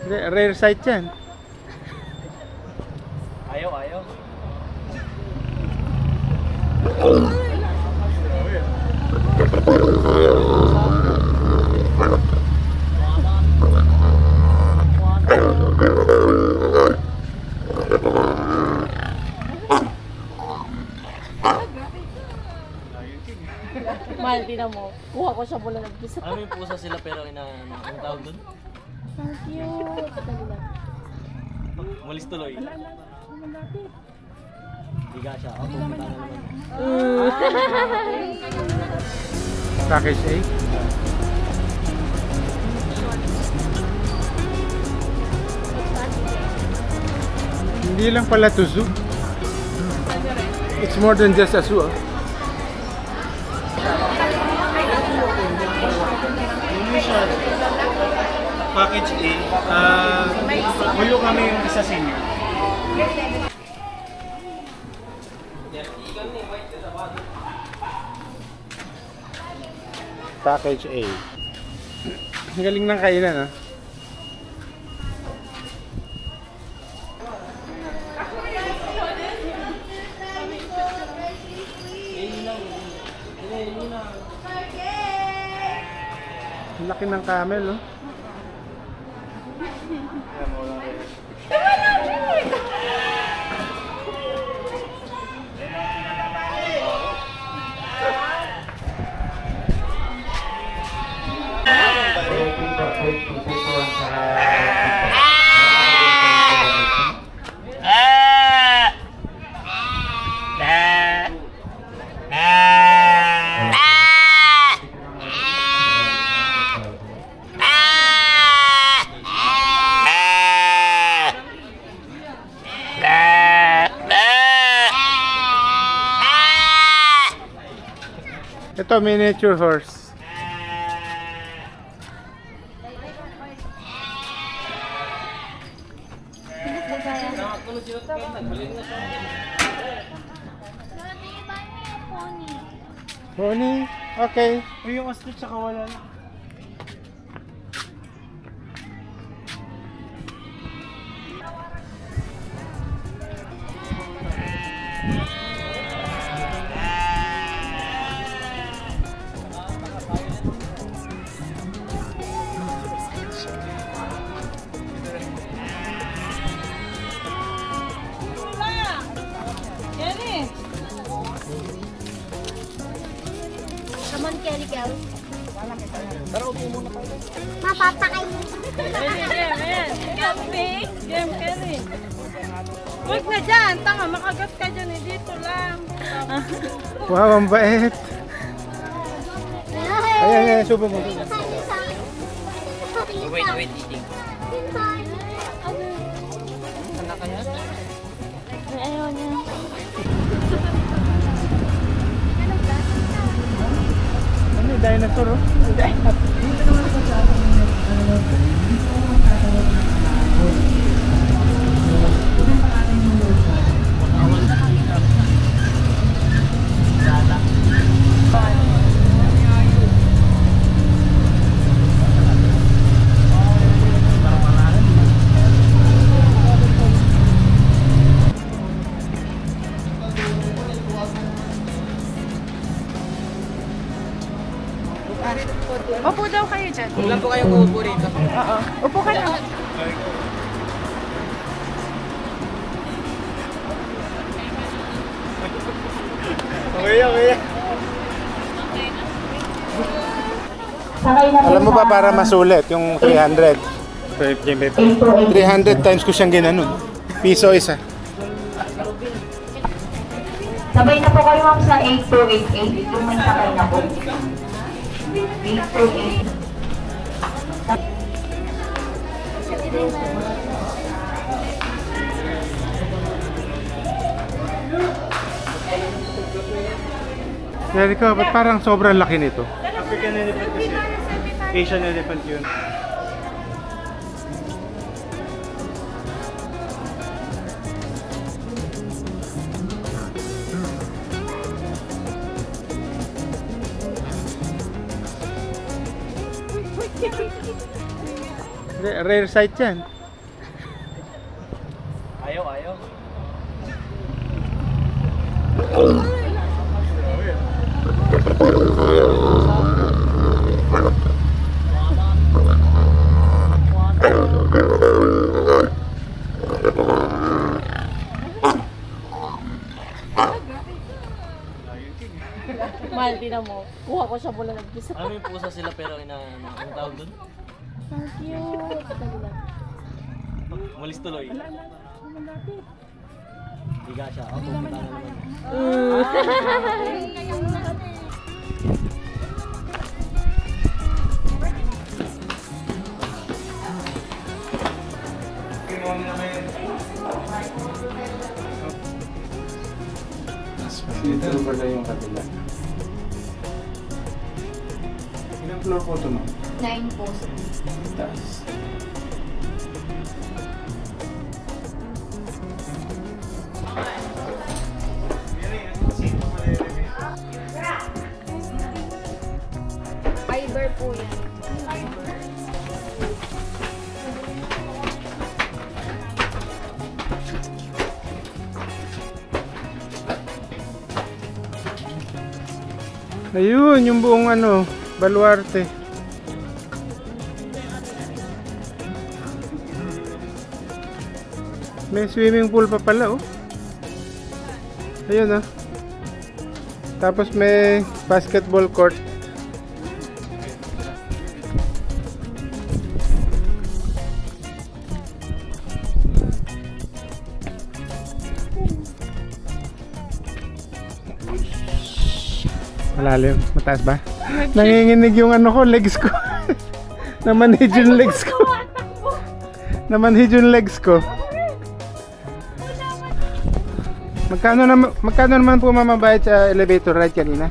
Rare sight yan. Ayaw, ayaw. Mahal, tinan mo. Kuha ko siya mula nag-isa. Ano yung pusa sila pero ang tawag doon? Ang cute. Mulis tuloy. Higa siya. Ako, pumunta na naman. Package A. Hindi lang pala to zoo. It's more than just a zoo. Package A, muyo kami yung isa senior. Package A. Ang galing ng kainan, ha? Ang laki ng camel, oh. Ito, miniature horse. Pony? Okay. Yung ostrich tsaka wala na. Come on, Kelly girl. Mapapakay. Game, Kelly. Huwag na dyan. Tanga, makagat ka dyan. Dito lang. Wow, ang bait. Ayan, ayan, subo mo. Wait, eating. Ayaw niya. Ano, dinosaur, oh? Upo daw kayo dyan. Ilan po kayong uupo rito? Oo. Upo ka lang. Okay. Alam mo ba para masulit yung 300? 300 times ko siyang ginanon. Piso isa. Sabay na po kayo ma'am sa 8288. Yung may sakay na po. 8288. Jericho, ba't parang sobrang laki nito? African elephant kasi. Asian elephant yun. Rare sight yan. Ayaw, ayaw. Mahal din mo. Kuha ko siya mula nag-bisa. Alam mo yung pusa sila pero ang tawag doon? Ang cute. Umalis tuloy. Higa siya. Ako, pumunta na naman. Dito pala yung kabila. Ilang floor po ito, ma'am? 9 po. Taas. Fiber po yan. Ayun, yung buong ano, baluarte. May swimming pool pa pala, oh. Ayun, ah. Tapos may basketball court. Malalim, mataas ba? Nanginginig yung ano ko, legs ko. Namanhid yung legs ko. Namanhid yung legs ko. Magkano naman po mamabayad sa elevator ride kanina?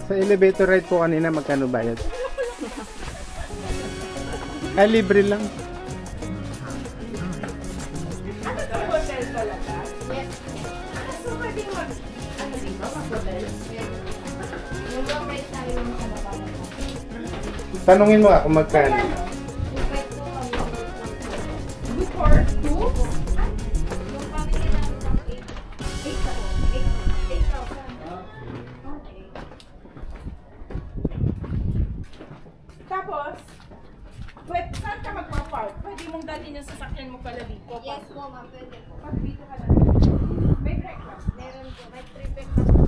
Sa elevator ride po kanina, magkano bayad? Ay, libre lang. Tanungin mo ako magkano. Tapos, saan ka magpa-park? Pwede mong dalhin yung sasakyan mo pala dito. Yes po, ma'am. Pwede po. Pag dito ka na. May breakfast. Meron po. May 3 breakfast po.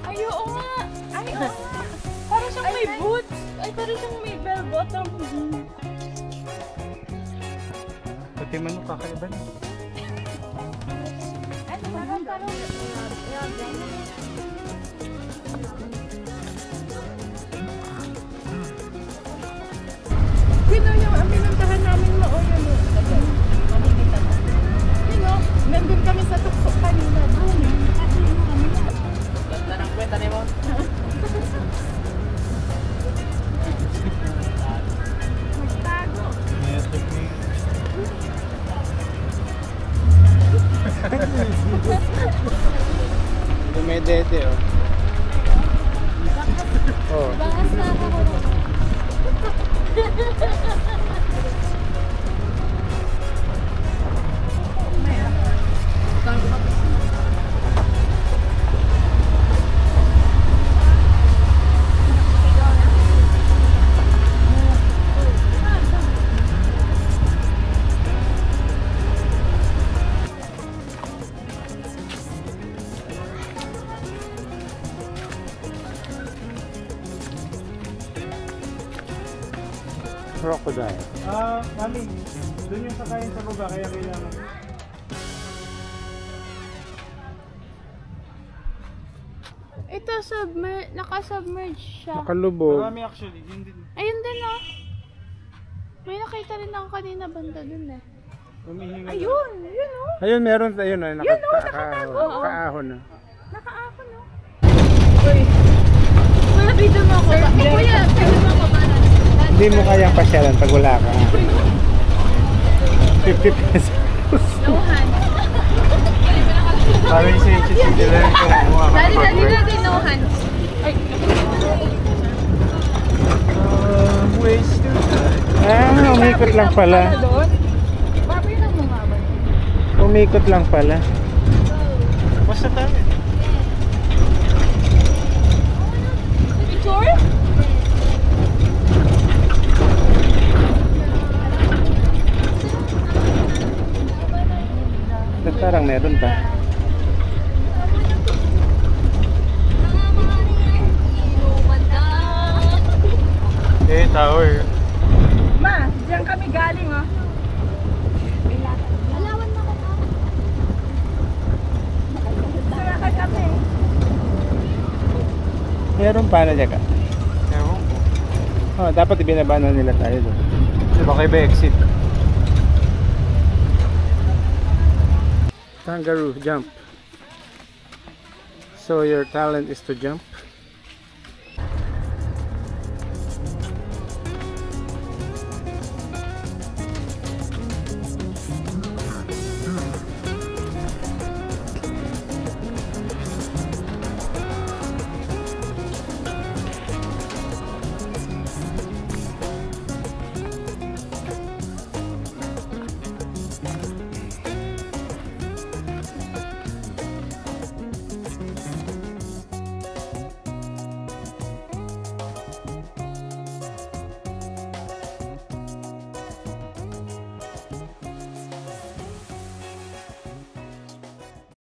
Ay, oo nga. Ay, oo nga. Parang siyang may boots. Ay, parang siyang may bell bottom. Pati man kakaiba na. Ano, parang Sino yung pinuntahan namin mo o yun? Makikita mo. Sino? Nandun kami sa tuktok kanina. Doon. Ganda ng kwenta ni mo. Magtago. Dumedete, oh. Oh. Bangas na ako. Crocodile. Mami, doon yung sakayin sa baba, kaya kailangan. Ito, naka-submerge siya. Nakalubog. Marami actually, yun din. Ayun din, oh. May nakita rin ako kanina banda dun eh. Humihinga. Ayun, yun oh. Ayun, meron tayo na. nakatago. Nakaahon na. Nakaakon oh. Uy. Kuya, video mo ako ba? Kuya, video mo ako ba? Hindi mo kayang pasyalan pag wala ka. 50 pesos. No hand. Sabi sa HSC nila yung kumuha ka. Dali, no hand. Ay. Ways to die. Ah, umikot lang pala. Babay lang mo nga ba? Umikot lang pala. Basta tayo. Picture? Parang meron pa. Eh, tower. Ma, diyan kami galing oh. Alawan na ka. Sumakay kami. Meron pa na dyan ka. Ewan ko. Oh, dapat ibinaba na nila tayo doon. Baka iba exit. Kangaroo, jump. So your talent is to jump?